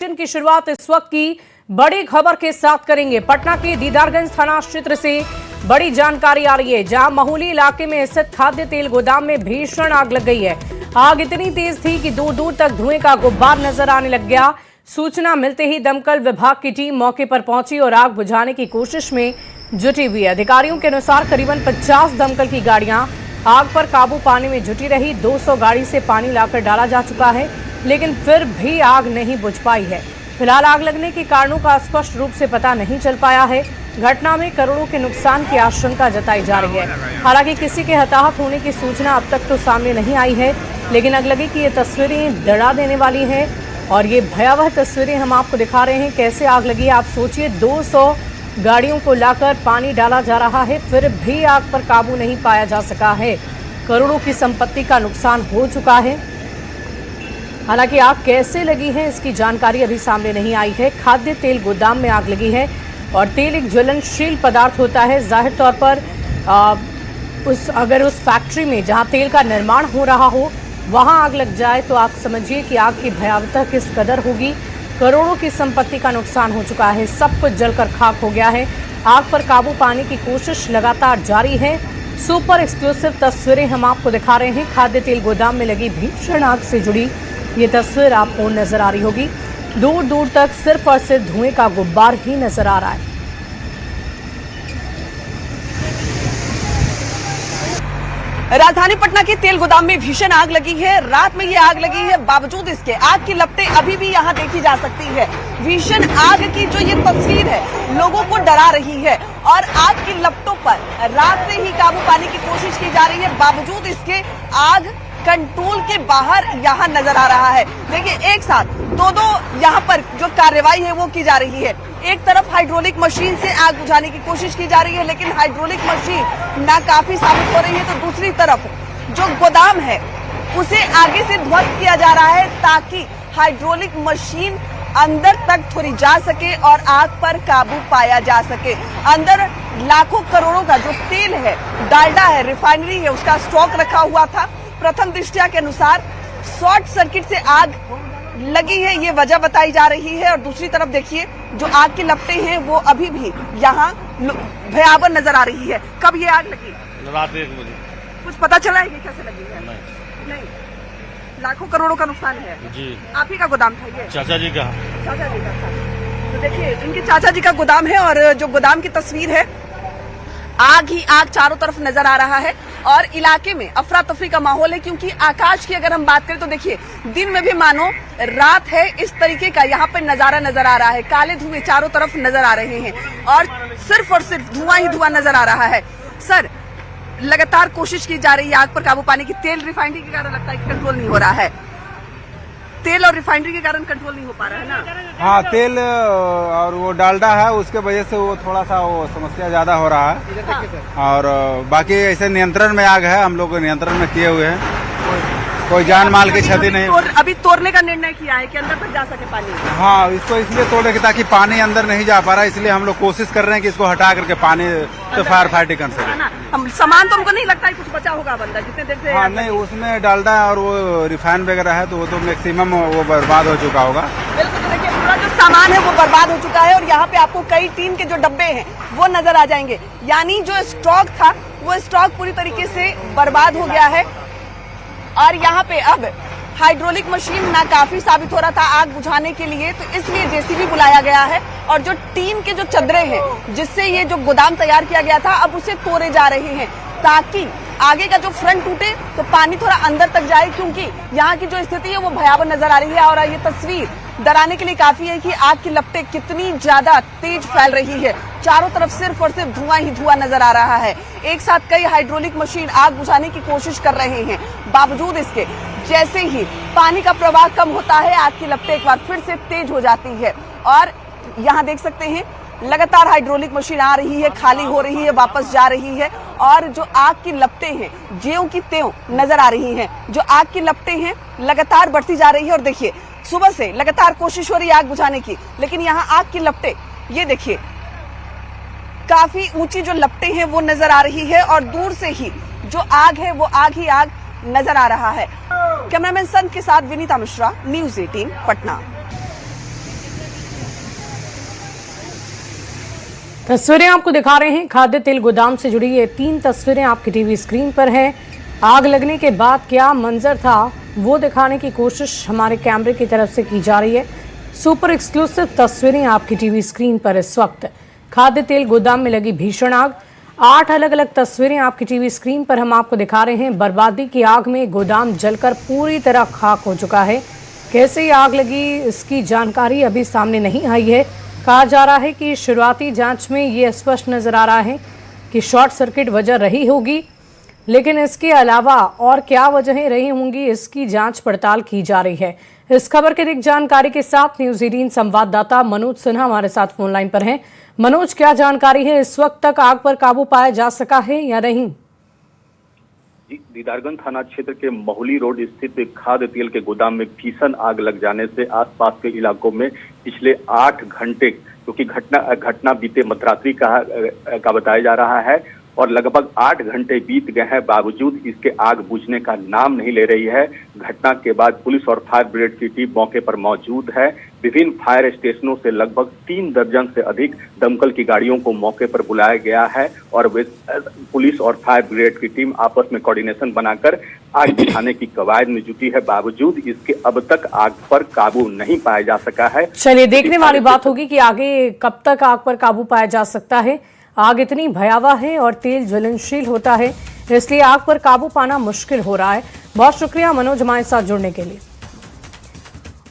की शुरुआत इस वक्त की बड़ी खबर के साथ करेंगे। पटना के दीदारगंज थाना क्षेत्र से बड़ी जानकारी आ रही है, जहां महुली इलाके में स्थित खाद्य तेल गोदाम में भीषण आग लग गई है। आग इतनी तेज थी कि दूर दूर तक धुएं का गुब्बार नजर आने लग गया। सूचना मिलते ही दमकल विभाग की टीम मौके पर पहुंची और आग बुझाने की कोशिश में जुटी हुई है। अधिकारियों के अनुसार करीबन 50 दमकल की गाड़ियां आग पर काबू पाने में जुटी रही। 200 गाड़ी से पानी लाकर डाला जा चुका है, लेकिन फिर भी आग नहीं बुझ पाई है। फिलहाल आग लगने के कारणों का स्पष्ट रूप से पता नहीं चल पाया है। घटना में करोड़ों के नुकसान की आशंका जताई जा रही है। हालांकि किसी के हताहत होने की सूचना अब तक तो सामने नहीं आई है, लेकिन अगलगी की ये तस्वीरें डरा देने वाली हैं और ये भयावह तस्वीरें हम आपको दिखा रहे हैं। कैसे आग लगी आप सोचिए, 200 गाड़ियों को लाकर पानी डाला जा रहा है, फिर भी आग पर काबू नहीं पाया जा सका है। करोड़ों की संपत्ति का नुकसान हो चुका है। हालांकि आग कैसे लगी है इसकी जानकारी अभी सामने नहीं आई है। खाद्य तेल गोदाम में आग लगी है और तेल एक ज्वलनशील पदार्थ होता है। जाहिर तौर पर अगर उस फैक्ट्री में जहां तेल का निर्माण हो रहा हो वहां आग लग जाए तो आप समझिए कि आग की भयावहता किस कदर होगी। करोड़ों की संपत्ति का नुकसान हो चुका है, सब कुछ जलकर खाक हो गया है। आग पर काबू पाने की कोशिश लगातार जारी है। सुपर एक्सक्लूसिव तस्वीरें हम आपको दिखा रहे हैं। खाद्य तेल गोदाम में लगी भीषण आग से जुड़ी ये तस्वीर आपको नजर आ रही होगी। दूर दूर तक सिर्फ और सिर्फ धुएं का गुब्बार ही नजर आ रहा है। राजधानी पटना के तेल गोदाम में भीषण आग लगी है। रात में ये आग लगी है, बावजूद इसके आग की लपटें अभी भी यहाँ देखी जा सकती है। भीषण आग की जो ये तस्वीर है लोगों को डरा रही है और आग की लपटों पर रात से ही काबू पाने की कोशिश की जा रही है। बावजूद इसके आग कंट्रोल के बाहर यहाँ नजर आ रहा है। देखिए, एक साथ दो यहाँ पर जो कार्रवाई है वो की जा रही है। एक तरफ हाइड्रोलिक मशीन से आग बुझाने की कोशिश की जा रही है, लेकिन हाइड्रोलिक मशीन नाकाफी साबित हो रही है। तो दूसरी तरफ जो गोदाम है उसे आगे से ध्वस्त किया जा रहा है ताकि हाइड्रोलिक मशीन अंदर तक थोड़ी जा सके और आग पर काबू पाया जा सके। अंदर लाखों करोड़ों का जो तेल है, डालडा है, रिफाइनरी है, उसका स्टॉक रखा हुआ था। प्रथम दृष्टया के अनुसार शॉर्ट सर्किट से आग लगी है, ये वजह बताई जा रही है। और दूसरी तरफ देखिए, जो आग की लपटें हैं वो अभी भी यहाँ भयावह नजर आ रही है। कब ये आग लगी? रात 1 बजे। कुछ पता चला है ये कैसे लगी है? नहीं। लाखों करोड़ों का नुकसान है जी। आप ही का गोदाम था ये? चाचा जी का। चाचा जी का था। तो देखिए, इनके चाचा जी का गोदाम है और जो गोदाम की तस्वीर है, आग ही आग चारों तरफ नजर आ रहा है और इलाके में अफरा तफरी का माहौल है। क्योंकि आकाश की अगर हम बात करें तो देखिए, दिन में भी मानो रात है, इस तरीके का यहाँ पर नजारा नजर आ रहा है। काले धुएं चारों तरफ नजर आ रहे हैं और सिर्फ धुआं ही धुआं नजर आ रहा है। सर, लगातार कोशिश की जा रही है आग पर काबू पाने की। तेल रिफाइनरी के कारण लगता है कि कंट्रोल नहीं हो रहा है। तेल और रिफाइनरी के कारण कंट्रोल नहीं हो पा रहा है ना? हाँ, तेल और वो डालडा है, उसके वजह से वो थोड़ा सा वो समस्या ज्यादा हो रहा है। हाँ। और बाकी ऐसे नियंत्रण में आग है, हम लोग नियंत्रण में किए हुए हैं। कोई जान माल की क्षति नहीं। अभी तोड़ने का निर्णय किया है कि अंदर तक जा सके पानी? हाँ, इसको इसलिए तोड़े ताकि पानी अंदर नहीं जा पा रहा है, इसलिए हम लोग कोशिश कर रहे हैं कि इसको हटा करके पानी से फायर फाइटिंग कर सके। हम सामान तो हमको नहीं लगता है कुछ बचा होगा अंदर जितने देर से? हाँ, नहीं, उसमें डालडा और वो रिफाइन वगैरह है, तो वो तो मैक्सिमम वो बर्बाद हो चुका होगा। बिल्कुल। तो देखिए, पूरा जो सामान है वो बर्बाद हो चुका है और यहाँ पे आपको कई टीन के जो डब्बे हैं वो नजर आ जाएंगे। यानी जो स्टॉक था वो स्टॉक पूरी तरीके से बर्बाद हो गया है और यहाँ पे अब हाइड्रोलिक मशीन नाकाफी साबित हो रहा था आग बुझाने के लिए, तो इसलिए जेसीबी बुलाया गया है और जो टीन के जो चदरें हैं जिससे ये जो गोदाम तैयार किया गया था अब उसे तोड़े जा रहे हैं ताकि आगे का जो फ्रंट टूटे तो पानी थोड़ा अंदर तक जाए। क्योंकि यहाँ की जो स्थिति है वो भयावह नजर आ रही है और ये तस्वीर डराने के लिए काफी है कि आग की लपटें कितनी ज्यादा तेज फैल रही है। चारों तरफ सिर्फ और सिर्फ धुआं ही धुआं नजर आ रहा है। एक साथ कई हाइड्रोलिक मशीन आग बुझाने की कोशिश कर रहे हैं। बावजूद इसके जैसे ही पानी का प्रवाह कम होता है, आग की लपटें एक बार फिर से तेज हो जाती है। और यहाँ देख सकते हैं, लगातार हाइड्रोलिक मशीन आ रही है, खाली हो रही है, वापस जा रही है और जो आग की लपटें हैं ज्यों की त्यों नजर आ रही हैं। जो आग की लपटें हैं लगातार बढ़ती जा रही है और देखिए, सुबह से लगातार कोशिश हो रही है आग बुझाने की, लेकिन यहाँ आग की लपटें, ये देखिए, काफी ऊंची जो लपटें हैं वो नजर आ रही है और दूर से ही जो आग है वो आग ही आग नजर आ रहा है। कैमरामैन सन के साथ विनीता मिश्रा, न्यूज़ 18 पटना। तस्वीरें आपको दिखा रहे हैं खाद्य तेल गोदाम से जुड़ी ये 3 तस्वीरें आपकी टीवी स्क्रीन पर हैं। आग लगने के बाद क्या मंजर था वो दिखाने की कोशिश हमारे कैमरे की तरफ से की जा रही है। सुपर एक्सक्लूसिव तस्वीरें आपकी टीवी स्क्रीन पर इस वक्त खाद्य तेल गोदाम में लगी भीषण आग। 8 अलग अलग तस्वीरें आपकी टीवी स्क्रीन पर हम आपको दिखा रहे हैं। बर्बादी की आग में गोदाम जलकर पूरी तरह खाक हो चुका है। कैसे ये आग लगी इसकी जानकारी अभी सामने नहीं आई है। कहा जा रहा है कि शुरुआती जांच में ये स्पष्ट नजर आ रहा है कि शॉर्ट सर्किट वजह रही होगी, लेकिन इसके अलावा और क्या वजहें रही होंगी इसकी जांच पड़ताल की जा रही है। इस खबर की अधिक जानकारी के साथ न्यूज 18 संवाददाता मनोज सिन्हा हमारे साथ फोन लाइन पर हैं। मनोज, क्या जानकारी है? इस वक्त तक आग पर काबू पाया जा सका है या नहीं? दीदारगंज थाना क्षेत्र के महुली रोड स्थित खाद्य तेल के गोदाम में भीषण आग लग जाने से आसपास के इलाकों में पिछले 8 घंटे, क्योंकि घटना बीते मध्यरात्रि का बताया जा रहा है और लगभग 8 घंटे बीत गए हैं, बावजूद इसके आग बुझने का नाम नहीं ले रही है। घटना के बाद पुलिस और फायर ब्रिगेड की टीम मौके पर मौजूद है। विभिन्न फायर स्टेशनों से लगभग 3 दर्जन से अधिक दमकल की गाड़ियों को मौके पर बुलाया गया है और पुलिस और फायर ब्रिगेड की टीम आपस में कोऑर्डिनेशन बनाकर आग बुझाने की कवायद में जुटी है। बावजूद इसके अब तक आग पर काबू नहीं पाया जा सका है। चलिए, देखने वाली बात होगी कि आगे कब तक आग पर काबू पाया जा सकता है। आग इतनी भयावह है और तेल ज्वलनशील होता है, इसलिए आग पर काबू पाना मुश्किल हो रहा है। बहुत शुक्रिया मनोज हमारे साथ जुड़ने के लिए।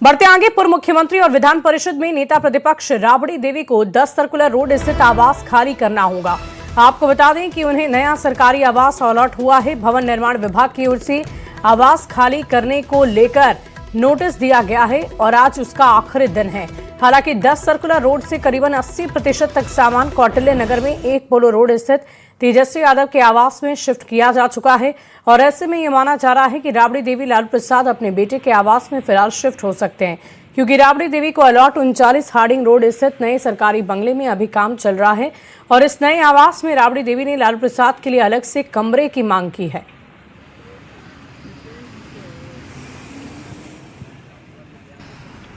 बढ़ते आगे, पूर्व मुख्यमंत्री और विधान परिषद में नेता प्रतिपक्ष राबड़ी देवी को 10 सर्कुलर रोड स्थित आवास खाली करना होगा। आपको बता दें कि उन्हें नया सरकारी आवास अलॉट हुआ है। भवन निर्माण विभाग की ओर से आवास खाली करने को लेकर नोटिस दिया गया है और आज उसका आखिरी दिन है। हालांकि 10 सर्कुलर रोड से करीबन 80% तक सामान कौटिल्य नगर में 1 पोलो रोड स्थित तेजस्वी यादव के आवास में शिफ्ट किया जा चुका है और ऐसे में यह माना जा रहा है कि राबड़ी देवी लालू प्रसाद अपने बेटे के आवास में फिलहाल शिफ्ट हो सकते हैं, क्योंकि राबड़ी देवी को अलॉट 39 हार्डिंग रोड स्थित नए सरकारी बंगले में अभी काम चल रहा है और इस नए आवास में राबड़ी देवी ने लालू प्रसाद के लिए अलग से कमरे की मांग की है।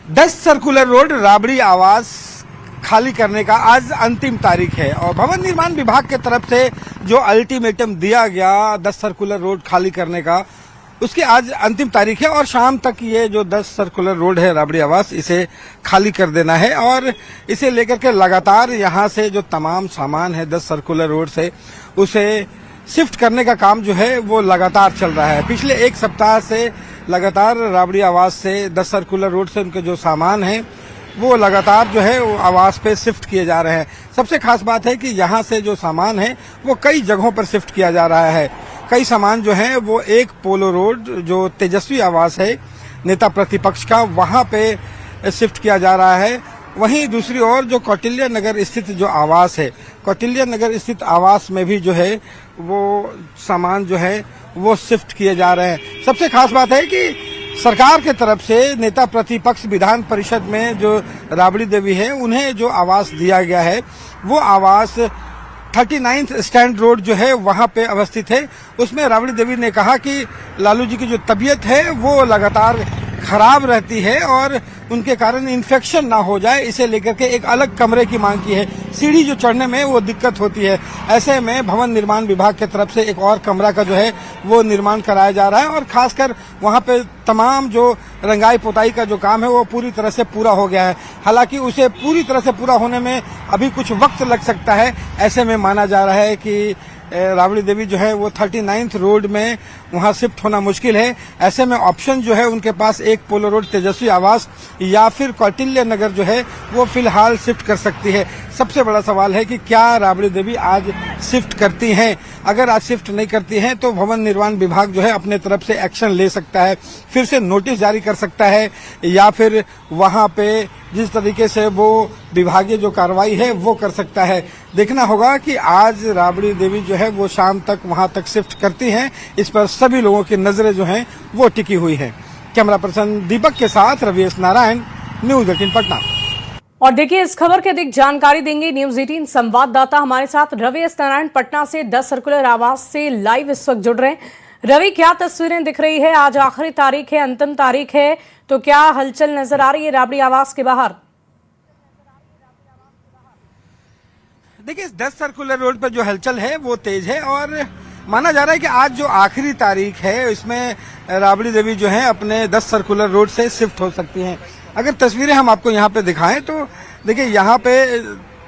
10 सर्कुलर रोड राबड़ी आवास खाली करने का आज अंतिम तारीख है और भवन निर्माण विभाग के तरफ से जो अल्टीमेटम दिया गया 10 सर्कुलर रोड खाली करने का, उसकी आज अंतिम तारीख है और शाम तक ये जो 10 सर्कुलर रोड है राबड़ी आवास, इसे खाली कर देना है और इसे लेकर के लगातार यहाँ से जो तमाम सामान है 10 सर्कुलर रोड से उसे शिफ्ट करने का काम जो है वो लगातार चल रहा है। पिछले 1 सप्ताह से लगातार राबड़ी आवास से 10 सर्कुलर रोड से उनके जो सामान है वो लगातार जो है वो आवास पे शिफ्ट किए जा रहे हैं। सबसे खास बात है कि यहाँ से जो सामान है वो कई जगहों पर शिफ्ट किया जा रहा है। कई सामान जो है वो 1 पोलो रोड जो तेजस्वी आवास है नेता प्रतिपक्ष का, वहाँ पे शिफ्ट किया जा रहा है। वहीं दूसरी ओर जो कौटिल्य नगर स्थित जो आवास है, कौटिल्य नगर स्थित आवास में भी जो है वो सामान जो है वो शिफ्ट किए जा रहे हैं। सबसे खास बात है कि सरकार के तरफ से नेता प्रतिपक्ष विधान परिषद में जो राबड़ी देवी है उन्हें जो आवास दिया गया है वो आवास 39 स्टैंड रोड जो है वहां पे अवस्थित है। उसमें राबड़ी देवी ने कहा कि लालू जी की जो तबीयत है वो लगातार खराब रहती है और उनके कारण इन्फेक्शन ना हो जाए, इसे लेकर के एक अलग कमरे की मांग की है। सीढ़ी जो चढ़ने में वो दिक्कत होती है, ऐसे में भवन निर्माण विभाग की तरफ से एक और कमरा का जो है वो निर्माण कराया जा रहा है और खासकर वहां पे तमाम जो रंगाई पोताई का जो काम है वो पूरी तरह से पूरा हो गया है। हालांकि उसे पूरी तरह से पूरा होने में अभी कुछ वक्त लग सकता है। ऐसे में माना जा रहा है कि राबड़ी देवी जो है वो 39 रोड में वहां शिफ्ट होना मुश्किल है। ऐसे में ऑप्शन जो है उनके पास 1 पोलो रोड तेजस्वी आवास या फिर कौटिल्य नगर जो है वो फिलहाल शिफ्ट कर सकती है। सबसे बड़ा सवाल है कि क्या राबड़ी देवी आज शिफ्ट करती हैं। अगर आज शिफ्ट नहीं करती हैं तो भवन निर्माण विभाग जो है अपने तरफ से एक्शन ले सकता है, फिर से नोटिस जारी कर सकता है या फिर वहां पे जिस तरीके से वो विभागीय जो कार्रवाई है वो कर सकता है। देखना होगा कि आज राबड़ी देवी जो है वो शाम तक वहां तक शिफ्ट करती हैं। इस पर सभी लोगों की नजरें जो हैं वो टिकी हुई है। कैमरा पर्सन दीपक के साथ रवीश नारायण, न्यूज 18 पटना। और देखिए, इस खबर की अधिक जानकारी देंगे न्यूज 18 संवाददाता हमारे साथ रवीश नारायण पटना से 10 सर्कुलर आवास से लाइव इस वक्त जुड़ रहे हैं। रवि, क्या तस्वीरें दिख रही है? आज आखिरी तारीख है, अंतिम तारीख है, तो क्या हलचल नजर आ रही है राबड़ी आवास के बाहर? देखिए, इस 10 सर्कुलर रोड पर जो हलचल है वो तेज है और माना जा रहा है कि आज जो आखिरी तारीख है इसमें राबड़ी देवी जो है अपने 10 सर्कुलर रोड से शिफ्ट हो सकती हैं। अगर तस्वीरें हम आपको यहाँ पे दिखाएं तो देखिए यहाँ पे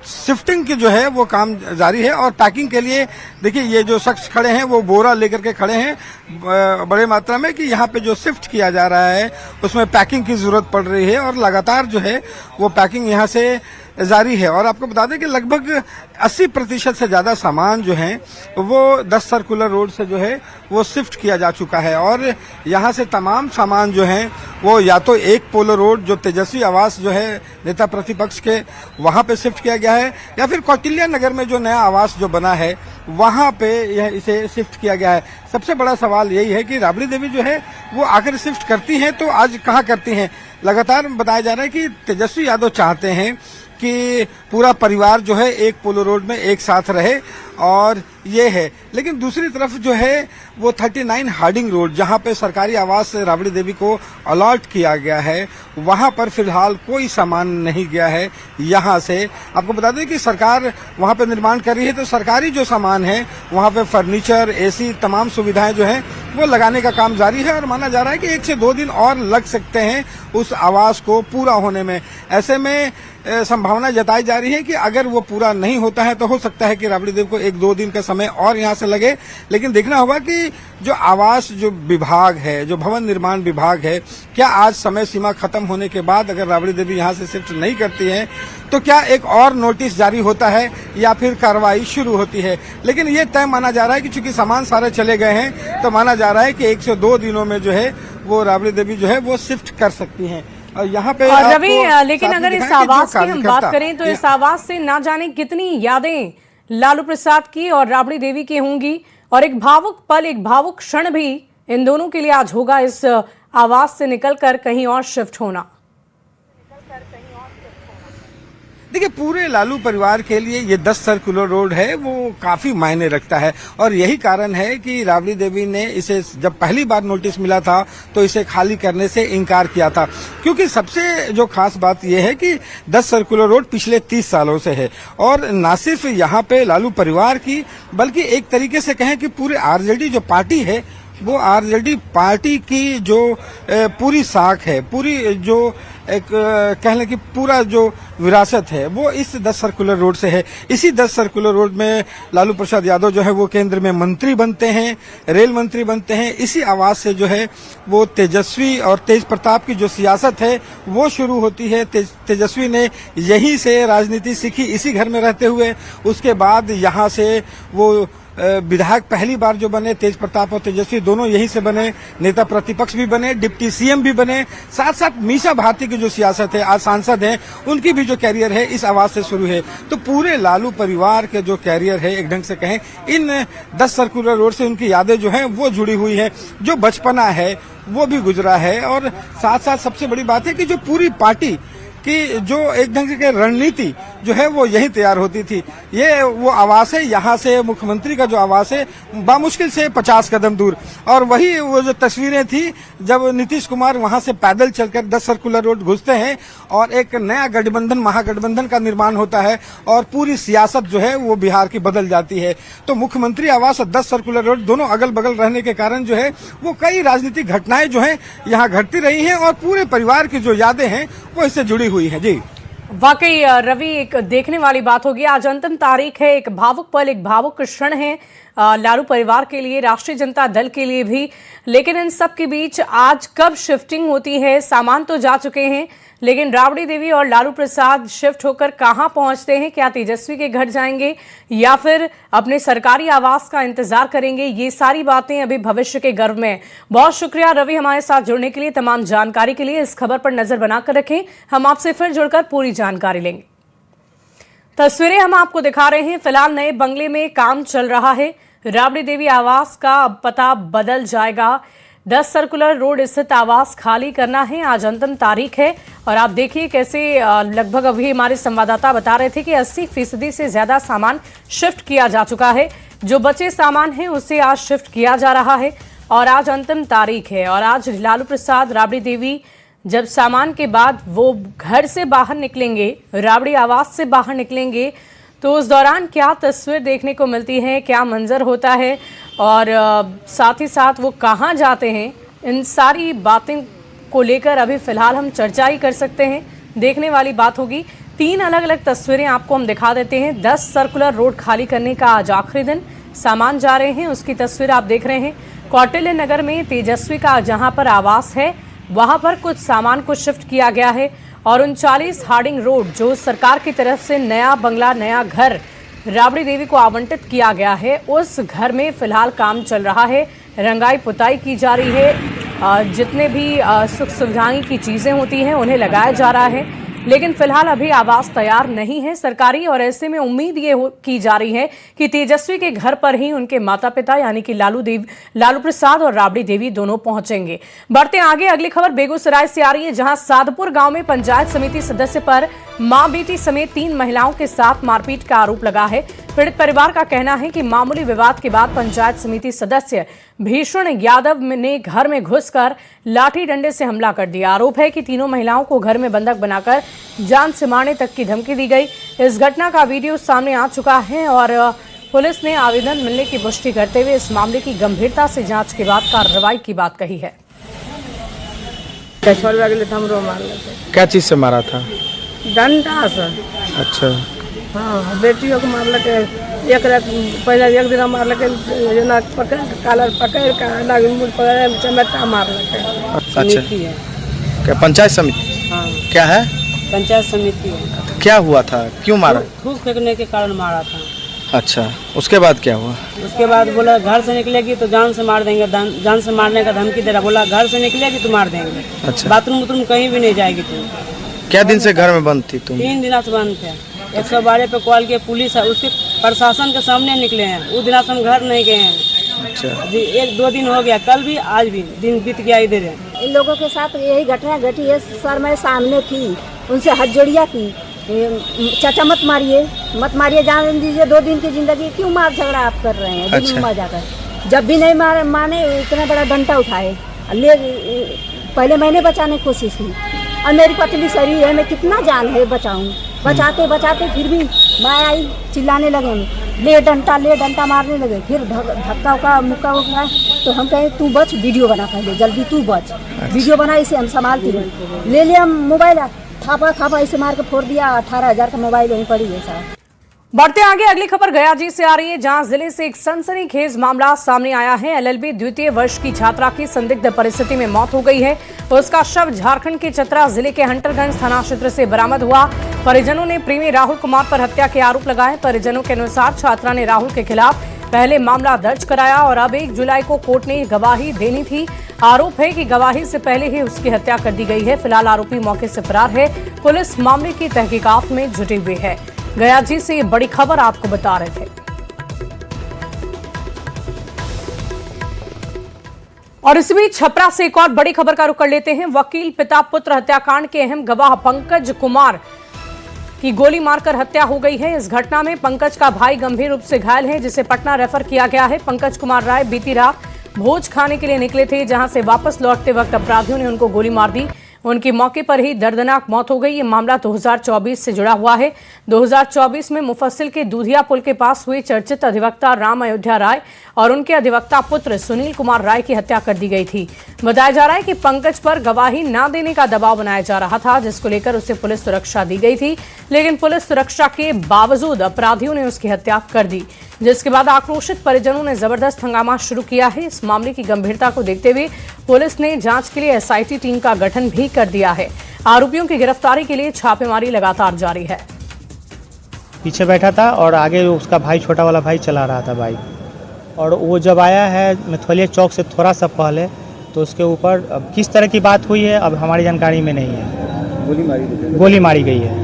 शिफ्टिंग की जो है वो काम जारी है और पैकिंग के लिए देखिए ये जो शख्स खड़े हैं वो बोरा लेकर के खड़े हैं बड़े मात्रा में कि यहाँ पे जो शिफ्ट किया जा रहा है उसमें पैकिंग की जरूरत पड़ रही है और लगातार जो है वो पैकिंग यहाँ से जारी है। और आपको बता दें कि लगभग 80% से ज्यादा सामान जो है वो 10 सर्कुलर रोड से जो है वो शिफ्ट किया जा चुका है और यहाँ से तमाम सामान जो है वो या तो एक पोलो रोड जो तेजस्वी आवास जो है नेता प्रतिपक्ष के वहां पे शिफ्ट किया गया है या फिर कौटिल्य नगर में जो नया आवास जो बना है वहां पे यह इसे शिफ्ट किया गया है। सबसे बड़ा सवाल यही है कि राबड़ी देवी जो है वो आखिर शिफ्ट करती हैं तो आज कहाँ करती हैं। लगातार बताया जा रहा है कि तेजस्वी यादव चाहते हैं कि पूरा परिवार जो है एक पोलो रोड में एक साथ रहे और ये है, लेकिन दूसरी तरफ जो है वो 39 हार्डिंग रोड जहां पे सरकारी आवास राबड़ी देवी को अलॉट किया गया है वहां पर फिलहाल कोई सामान नहीं गया है। यहां से आपको बता दें कि सरकार वहां पे निर्माण कर रही है तो सरकारी जो सामान है वहां पे फर्नीचर, एसी, तमाम सुविधाएं जो है वो लगाने का काम जारी है और माना जा रहा है कि 1 से 2 दिन और लग सकते हैं उस आवास को पूरा होने में। ऐसे में संभावना जताई जा रही है कि अगर वो पूरा नहीं होता है तो हो सकता है कि राबड़ी देवी को 1-2 दिन का समय और यहाँ से लगे, लेकिन देखना होगा कि जो आवास जो विभाग है, जो भवन निर्माण विभाग है, क्या आज समय सीमा खत्म होने के बाद अगर राबड़ी देवी यहाँ से शिफ्ट नहीं करती है तो क्या एक और नोटिस जारी होता है या फिर कार्रवाई शुरू होती है। लेकिन ये तय माना जा रहा है कि चूंकि सामान सारे चले गए हैं तो माना जा रहा है कि 1 से 2 दिनों में जो है वो राबड़ी देवी जो है वो शिफ्ट कर सकती हैं। और यहाँ पे रवि, लेकिन अगर इस आवास की हम बात करें तो इस आवास से ना जाने कितनी यादें लालू प्रसाद की और राबड़ी देवी की होंगी और एक भावुक पल, एक भावुक क्षण भी इन दोनों के लिए आज होगा इस आवास से निकलकर कहीं और शिफ्ट होना। देखिए, पूरे लालू परिवार के लिए ये 10 सर्कुलर रोड है वो काफी मायने रखता है और यही कारण है कि राबड़ी देवी ने इसे जब पहली बार नोटिस मिला था तो इसे खाली करने से इनकार किया था, क्योंकि सबसे जो खास बात यह है कि 10 सर्कुलर रोड पिछले 30 सालों से है और न सिर्फ यहाँ पे लालू परिवार की बल्कि एक तरीके से कहें कि पूरे आरजेडी जो पार्टी है वो आरजेडी पार्टी की जो पूरी साख है, पूरी जो एक कह लें कि पूरा जो विरासत है वो इस 10 सर्कुलर रोड से है। इसी 10 सर्कुलर रोड में लालू प्रसाद यादव जो है वो केंद्र में मंत्री बनते हैं, रेल मंत्री बनते हैं। इसी आवास से जो है वो तेजस्वी और तेज प्रताप की जो सियासत है वो शुरू होती है। तेजस्वी ने यहीं से राजनीति सीखी, इसी घर में रहते हुए। उसके बाद यहाँ से वो विधायक पहली बार जो बने, तेज प्रताप और तेजस्वी दोनों यहीं से बने, नेता प्रतिपक्ष भी बने, डिप्टी सीएम भी बने। साथ साथ मीसा भारती की जो सियासत है, आज सांसद हैं, उनकी भी जो कैरियर है इस आवाज से शुरू है। तो पूरे लालू परिवार के जो कैरियर है एक ढंग से कहें इन 10 सर्कुलर रोड से उनकी यादें जो हैं वो जुड़ी हुई हैं, जो बचपना है वो भी गुजरा है। और साथ साथ सबसे बड़ी बात है कि जो पूरी पार्टी कि जो एक ढंग की रणनीति जो है वो यही तैयार होती थी। ये वो आवास है, यहाँ से मुख्यमंत्री का जो आवास है बामुश्किल से 50 कदम दूर। और वही वो जो तस्वीरें थी जब नीतीश कुमार वहां से पैदल चलकर 10 सर्कुलर रोड घुसते हैं और एक नया गठबंधन, महागठबंधन का निर्माण होता है और पूरी सियासत जो है वो बिहार की बदल जाती है। तो मुख्यमंत्री आवास और 10 सर्कुलर रोड दोनों अगल बगल रहने के कारण जो है वो कई राजनीतिक घटनाएं जो है यहाँ घटती रही हैं और पूरे परिवार की जो यादें हैं वो इससे जुड़ी हुई है। जी वाकई रवि, एक देखने वाली बात होगी। आज अंतिम तारीख है, एक भावुक पल, एक भावुक क्षण है लालू परिवार के लिए, राष्ट्रीय जनता दल के लिए भी। लेकिन इन सब के बीच आज कब शिफ्टिंग होती है, सामान तो जा चुके हैं, लेकिन राबड़ी देवी और लालू प्रसाद शिफ्ट होकर कहां पहुंचते हैं? क्या तेजस्वी के घर जाएंगे या फिर अपने सरकारी आवास का इंतजार करेंगे? ये सारी बातें अभी भविष्य के गर्भ में। बहुत शुक्रिया रवि हमारे साथ जुड़ने के लिए, तमाम जानकारी के लिए। इस खबर पर नजर बनाकर रखें, हम आपसे फिर जुड़कर पूरी जानकारी लेंगे। तस्वीरें हम आपको दिखा रहे हैं। फिलहाल नए बंगले में काम चल रहा है। राबड़ी देवी आवास का अब पता बदल जाएगा। 10 सर्कुलर रोड स्थित आवास खाली करना है, आज अंतिम तारीख है। और आप देखिए कैसे लगभग अभी हमारे संवाददाता बता रहे थे कि 80% से ज्यादा सामान शिफ्ट किया जा चुका है। जो बचे सामान है उसे आज शिफ्ट किया जा रहा है और आज अंतिम तारीख है। और आज लालू प्रसाद, राबड़ी देवी जब सामान के बाद वो घर से बाहर निकलेंगे, राबड़ी आवास से बाहर निकलेंगे, तो उस दौरान क्या तस्वीर देखने को मिलती है, क्या मंजर होता है और साथ ही साथ वो कहाँ जाते हैं, इन सारी बातें को लेकर अभी फिलहाल हम चर्चा ही कर सकते हैं। देखने वाली बात होगी। 3 अलग अलग तस्वीरें आपको हम दिखा देते हैं। 10 सर्कुलर रोड खाली करने का आज आखिरी दिन, सामान जा रहे हैं, उसकी तस्वीर आप देख रहे हैं। कौटिल्य नगर में तेजस्वी का जहां पर आवास है वहां पर कुछ सामान को शिफ्ट किया गया है और 39 हार्डिंग रोड जो सरकार की तरफ से नया बंगला, नया घर राबड़ी देवी को आवंटित किया गया है, उस घर में फिलहाल काम चल रहा है, रंगाई पुताई की जा रही है, जितने भी सुख सुविधाएं की चीज़ें होती हैं उन्हें लगाया जा रहा है। लेकिन फिलहाल अभी आवास तैयार नहीं है सरकारी, और ऐसे में उम्मीद ये की जा रही है कि तेजस्वी के घर पर ही उनके माता पिता यानी कि लालू प्रसाद और राबड़ी देवी दोनों पहुंचेंगे। बढ़ते आगे, अगली खबर बेगूसराय से आ रही है, जहां साधपुर गांव में पंचायत समिति सदस्य पर मां बेटी समेत 3 महिलाओं के साथ मारपीट का आरोप लगा है। पीड़ित परिवार का कहना है कि मामूली विवाद के बाद पंचायत समिति सदस्य भीषण यादव ने घर में घुसकर लाठी डंडे से हमला कर दिया। आरोप है कि तीनों महिलाओं को घर में बंधक बनाकर जान से मारने तक की धमकी दी गई। इस घटना का वीडियो सामने आ चुका है और पुलिस ने आवेदन मिलने की पुष्टि करते हुए इस मामले की गंभीरता से जांच के बाद कार्रवाई की बात कही है। क्या चीज से मारा था? डंडा से। अच्छा। हाँ, बेटियों को मार लगे, एक रात पहले एक दिन मार लगे, पकड़ कालर पकड़ का मुझ पकड़ चमेटा मार लगे। अच्छा, क्या पंचायत समिति? हाँ, क्या है? पंचायत समिति है। तो क्या हुआ था, क्यों मारा? थूक फेंकने के कारण मारा था। अच्छा, उसके बाद क्या हुआ? उसके बाद बोला घर से निकलेगी तो जान से मार देंगे, जान से मारने का धमकी दे रहा। बोला घर से निकलेगी तो मार देंगे। अच्छा। बाथरूम कहीं भी नहीं जाएगी तुम। क्या दिन से घर में बंद थी तुम? 3 दिन से बंद थे। 112 पे कॉल किया, पुलिस है, उसके प्रशासन के सामने निकले हैं। उस दिन हम घर नहीं गए हैं। अच्छा। 1-2 दिन हो गया, कल भी आज भी दिन बीत गया इधर है। इन लोगों के साथ यही घटना घटी है सर। मैं सामने थी, उनसे हथजोड़िया की, चाचा मत मारिए, जान दीजिए, 2 दिन की जिंदगी क्यों मार झगड़ा आप कर रहे हैं? अच्छा। दिल्ली में जाकर जब भी नहीं माने इतना बड़ा डंडा उठाए ले। पहले मैंने बचाने की कोशिश की और मेरी पतली शरीर है, मैं कितना जान है बचाऊं। बचाते फिर भी मैं आई, चिल्लाने लगे, ले डंटा मारने लगे। फिर धक्का का मुक्का उठा तो हम कहे तू बच, वीडियो बना पहले जल्दी, तू बच। वीडियो बना, इसे हम संभालती रहे। ले लिया मोबाइल, थापा इसे मार के फोड़ दिया। 18,000 का मोबाइल वहीं पड़ी है साहब। बढ़ते आगे, अगली खबर गयाजी से आ रही है, जहां जिले से एक सनसनीखेज मामला सामने आया है। एलएलबी द्वितीय वर्ष की छात्रा की संदिग्ध परिस्थिति में मौत हो गई है। उसका शव झारखंड के चतरा जिले के हंटरगंज थाना क्षेत्र से बरामद हुआ। परिजनों ने प्रेमी राहुल कुमार पर हत्या के आरोप लगाए। परिजनों के अनुसार छात्रा ने राहुल के खिलाफ पहले मामला दर्ज कराया और अब 1 जुलाई को कोर्ट ने गवाही देनी थी। आरोप है कि गवाही से पहले ही उसकी हत्या कर दी गई है। फिलहाल आरोपी मौके से फरार है। पुलिस मामले की तहकीकात में जुटी हुई है। गयाजी से ये बड़ी खबर आपको बता रहे थे। और इसी बीच छपरा से एक और बड़ी खबर का रुख कर लेते हैं। वकील पिता पुत्र हत्याकांड के अहम गवाह पंकज कुमार की गोली मारकर हत्या हो गई है। इस घटना में पंकज का भाई गंभीर रूप से घायल है, जिसे पटना रेफर किया गया है। पंकज कुमार राय बीती रात भोज खाने के लिए निकले थे, जहां से वापस लौटते वक्त अपराधियों ने उनको गोली मार दी। उनकी मौके पर ही दर्दनाक मौत हो गई। ये मामला 2024 से जुड़ा हुआ है। 2024 में मुफस्सिल के दूधिया पुल के पास हुए चर्चित अधिवक्ता राम अयोध्या राय और उनके अधिवक्ता पुत्र सुनील कुमार राय की हत्या कर दी गई थी। बताया जा रहा है कि पंकज पर गवाही न देने का दबाव बनाया जा रहा था, जिसको लेकर उसे पुलिस सुरक्षा दी गई थी। लेकिन पुलिस सुरक्षा के बावजूद अपराधियों ने उसकी हत्या कर दी, जिसके बाद आक्रोशित परिजनों ने जबरदस्त हंगामा शुरू किया है। इस मामले की गंभीरता को देखते हुए पुलिस ने जांच के लिए एसआईटी टीम का गठन भी कर दिया है। आरोपियों की गिरफ्तारी के लिए छापेमारी लगातार जारी है। पीछे बैठा था और आगे उसका भाई, छोटा वाला भाई चला रहा था बाइक, और वो जब आया है मिथौलिया चौक से थोड़ा सा पहले, तो उसके ऊपर अब किस तरह की बात हुई है अब हमारी जानकारी में नहीं है। गोली मारी गई है।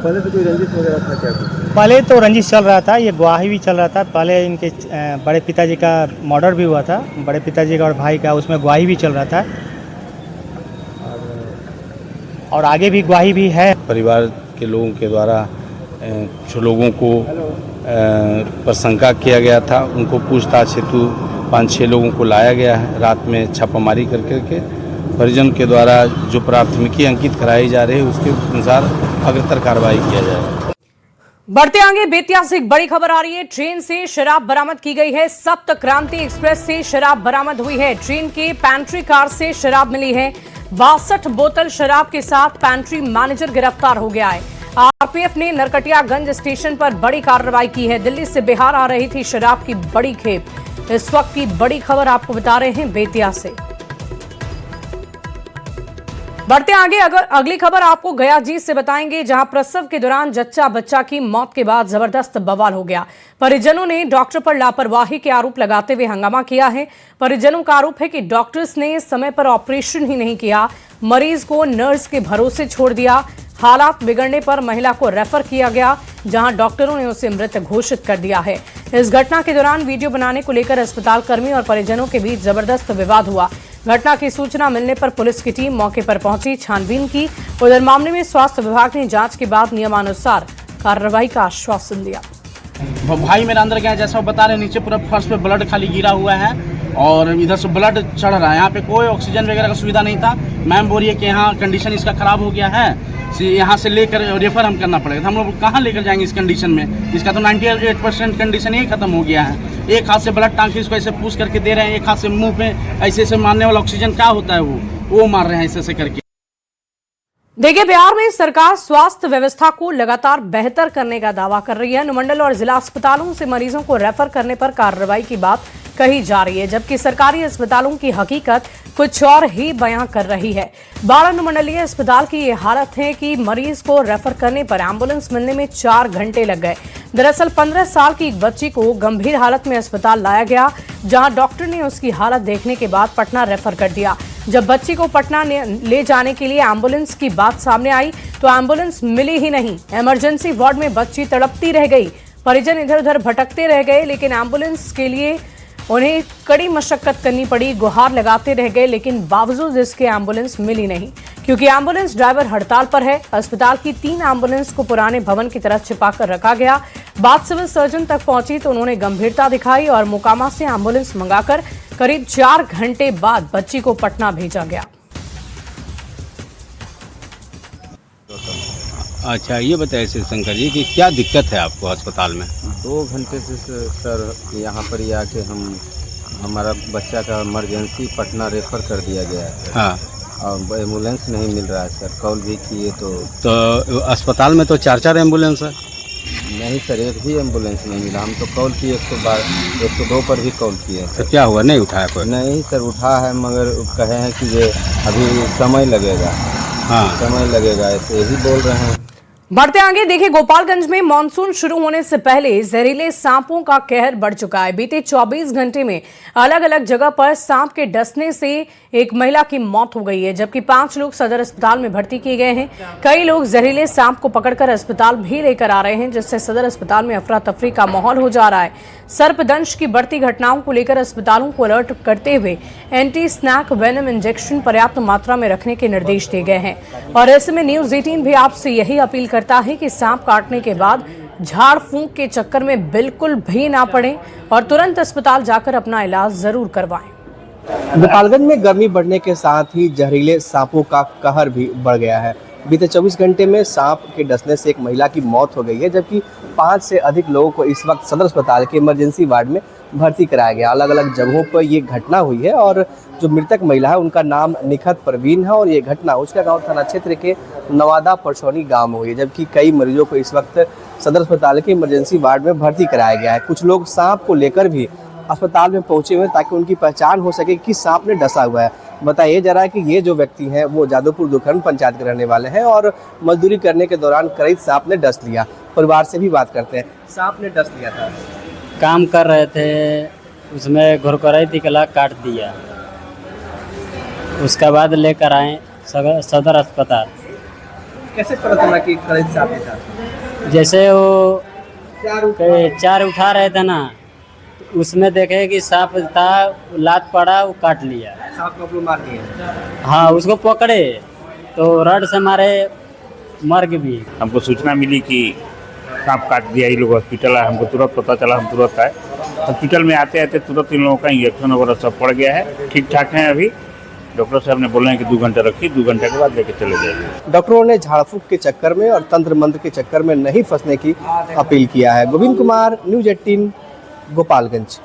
पहले तो कोई रंजिश वगैरह था क्या? पहले तो रंजिश चल रहा था, ये गवाही भी चल रहा था। पहले इनके बड़े पिताजी का मर्डर भी हुआ था, बड़े पिताजी का और भाई का, उसमें गवाही भी चल रहा था और आगे भी गवाही भी है। परिवार के लोगों के द्वारा कुछ लोगों को पर शंका किया गया था, उनको पूछताछ हेतु 5-6 लोगों को लाया गया है। रात में छापामारी करके परिजन के द्वारा जो प्राथमिकी अंकित कराई जा रही है उसके अनुसार अग्रतर कार्रवाई किया जाएगा। बढ़ते आगे बेतिया से एक बड़ी खबर आ रही है। ट्रेन से शराब बरामद की गई है। सप्त क्रांति एक्सप्रेस से शराब बरामद हुई है। ट्रेन के पैंट्री कार से शराब मिली है। 62 बोतल शराब के साथ पैंट्री मैनेजर गिरफ्तार हो गया है। आरपीएफ ने नरकटियागंज स्टेशन पर बड़ी कार्रवाई की है। दिल्ली से बिहार आ रही थी शराब की बड़ी खेप। इस वक्त की बड़ी खबर आपको बता रहे हैं बेतिया से। बढ़ते आगे अगली खबर आपको गयाजीत से बताएंगे, जहां प्रसव के दौरान जच्चा बच्चा की मौत के बाद जबरदस्त बवाल हो गया। परिजनों ने डॉक्टर पर लापरवाही के आरोप लगाते हुए हंगामा किया है। परिजनों का आरोप है कि डॉक्टर्स ने समय पर ऑपरेशन ही नहीं किया, मरीज को नर्स के भरोसे छोड़ दिया। हालात बिगड़ने पर महिला को रेफर किया गया, जहां डॉक्टरों ने उसे मृत घोषित कर दिया है। इस घटना के दौरान वीडियो बनाने को लेकर अस्पताल कर्मी और परिजनों के बीच जबरदस्त विवाद हुआ। घटना की सूचना मिलने पर पुलिस की टीम मौके पर पहुंची, छानबीन की। उधर मामले में स्वास्थ्य विभाग ने जांच के बाद नियमानुसार कार्रवाई का आश्वासन दिया। भाई मेरा अंदर गया, जैसा वो बता रहे, नीचे पूरा फर्श पे ब्लड खाली गिरा हुआ है और इधर से ब्लड चढ़ रहा है। यहाँ पे कोई ऑक्सीजन वगैरह का सुविधा नहीं था। मैम बोल रही है कि यहाँ कंडीशन इसका खराब हो गया है, यहाँ से लेकर रेफर हम करना पड़ेगा। हम लोग कहाँ लेकर जाएंगे इस कंडीशन में? इसका तो 98% कंडीशन ही खत्म हो गया है। एक हाथ से ब्लड टांग के इसको ऐसे पुश करके दे रहे हैं, एक हाथ से मुंह पे ऐसे ऐसे मारने वाला ऑक्सीजन क्या होता है वो मार रहे हैं ऐसे ऐसे करके। देखिए, बिहार में सरकार स्वास्थ्य व्यवस्था को लगातार बेहतर करने का दावा कर रही है। अनुमंडल और जिला अस्पतालों से मरीजों को रेफर करने पर कार्रवाई की बात कही जा रही है, जबकि सरकारी अस्पतालों की हकीकत कुछ और ही बयां कर रही है। 12 अनुमंडलीय अस्पताल की ये हालत है कि मरीज को रेफर करने पर एम्बुलेंस मिलने में 4 घंटे लग गए। दरअसल 15 साल की एक बच्ची को गंभीर हालत में अस्पताल लाया गया, जहां डॉक्टर ने उसकी हालत देखने के बाद पटना रेफर कर दिया। जब बच्ची को पटना ले जाने के लिए एम्बुलेंस की बात सामने आई तो एम्बुलेंस मिली ही नहीं। इमरजेंसी वार्ड में बच्ची तड़पती रह गई। परिजन इधर उधर भटकते रह गए, लेकिन एम्बुलेंस के लिए उन्हें कड़ी मशक्कत करनी पड़ी। गुहार लगाते रह गए, लेकिन बावजूद इसके एम्बुलेंस मिली नहीं, क्योंकि एम्बुलेंस ड्राइवर हड़ताल पर है। अस्पताल की 3 एम्बुलेंस को पुराने भवन की तरफ छिपाकर रखा गया। बात सिविल सर्जन तक पहुंची तो उन्होंने गंभीरता दिखाई और मोकामा से एम्बुलेंस मंगाकर करीब 4 घंटे बाद बच्ची को पटना भेजा गया। अच्छा, ये बताइए श्री शंकर जी कि क्या दिक्कत है आपको अस्पताल में? 2 घंटे से सर यहाँ पर ही आके हमारा बच्चा का इमरजेंसी पटना रेफर कर दिया गया है। हाँ, और एम्बुलेंस नहीं मिल रहा है सर। कॉल भी किए तो अस्पताल में तो 4 एम्बुलेंस है। नहीं सर, एक भी एम्बुलेंस नहीं मिला। हम तो कॉल किए 102 पर भी कॉल किए। तो क्या हुआ, नहीं उठाया कोई? नहीं सर, उठा है मगर कहे हैं कि ये अभी समय लगेगा। हाँ, समय लगेगा ऐसे यही बोल रहे हैं। बढ़ते आगे, देखिए, गोपालगंज में मानसून शुरू होने से पहले जहरीले सांपों का कहर बढ़ चुका है। बीते 24 घंटे में अलग अलग जगह पर सांप के डसने से एक महिला की मौत हो गई है, जबकि 5 लोग सदर अस्पताल में भर्ती किए गए हैं। कई लोग जहरीले सांप को पकड़कर अस्पताल भी लेकर आ रहे हैं, जिससे सदर अस्पताल में अफरा तफरी का माहौल हो जा रहा है। सर्पदंश की बढ़ती घटनाओं को लेकर अस्पतालों को अलर्ट करते हुए एंटी स्नैक वेनम इंजेक्शन पर्याप्त मात्रा में रखने के निर्देश दिए गए हैं। और ऐसे में न्यूज 18 भी आपसे यही अपील करता है कि सांप काटने के बाद झाड़ फूंक के चक्कर में बिल्कुल भी ना पड़ें और तुरंत अस्पताल जाकर अपना इलाज जरूर करवाएं। गोपालगंज में गर्मी बढ़ने के साथ ही जहरीले सांपों का कहर भी बढ़ गया है। बीते 24 घंटे में सांप के डसने से एक महिला की मौत हो गई है, जबकि 5 से अधिक लोगों को इस वक्त सदर अस्पताल के इमरजेंसी वार्ड में भर्ती कराया गया। अलग अलग जगहों पर ये घटना हुई है और जो मृतक महिला है उनका नाम निखत परवीन है और ये घटना उसका गांव थाना क्षेत्र के नवादा परसौनी गांव में हुई है, जबकि कई मरीजों को इस वक्त सदर अस्पताल के इमरजेंसी वार्ड में भर्ती कराया गया है। कुछ लोग सांप को लेकर भी अस्पताल में पहुंचे हुए ताकि उनकी पहचान हो सके कि सांप ने डसा हुआ है। बताइए जरा कि ये जो व्यक्ति हैं वो जादवपुर दुखरन पंचायत के रहने वाले हैं और मजदूरी करने के दौरान करीब सांप ने डस लिया। परिवार से भी बात करते हैं। सांप ने डस लिया था, काम कर रहे थे, उसमें घुरघुराई निकला, काट दिया। उसके बाद लेकर आए सदर अस्पताल। कैसे पता चला कि करीब सांप था? जैसे वो 4 उठा रहे थे ना, उसमें देखे कि सांप था, लात पड़ा, वो काट लिया। सांप को मार दिया? हाँ, उसको पकड़े तो रड से मारे, मर भी। हमको सूचना मिली कि सांप काट दिया, ये लोग हॉस्पिटल आए। हमको तुरंत पता चला, हम तुरंत आए। हॉस्पिटल में आते आते तुरंत इन लोगों का इंजेक्शन वगैरह सब पड़ गया है, ठीक ठाक है अभी। डॉक्टर साहब ने बोले हैं कि 2 घंटे रखिए, 2 घंटे के बाद लेके चले जाइए। डॉक्टरों ने झाड़ फूक के चक्कर में और तंत्र मंत्र के चक्कर में नहीं फंसने की अपील किया है। गोविंद कुमार, न्यूज़ 18, गोपालगंज।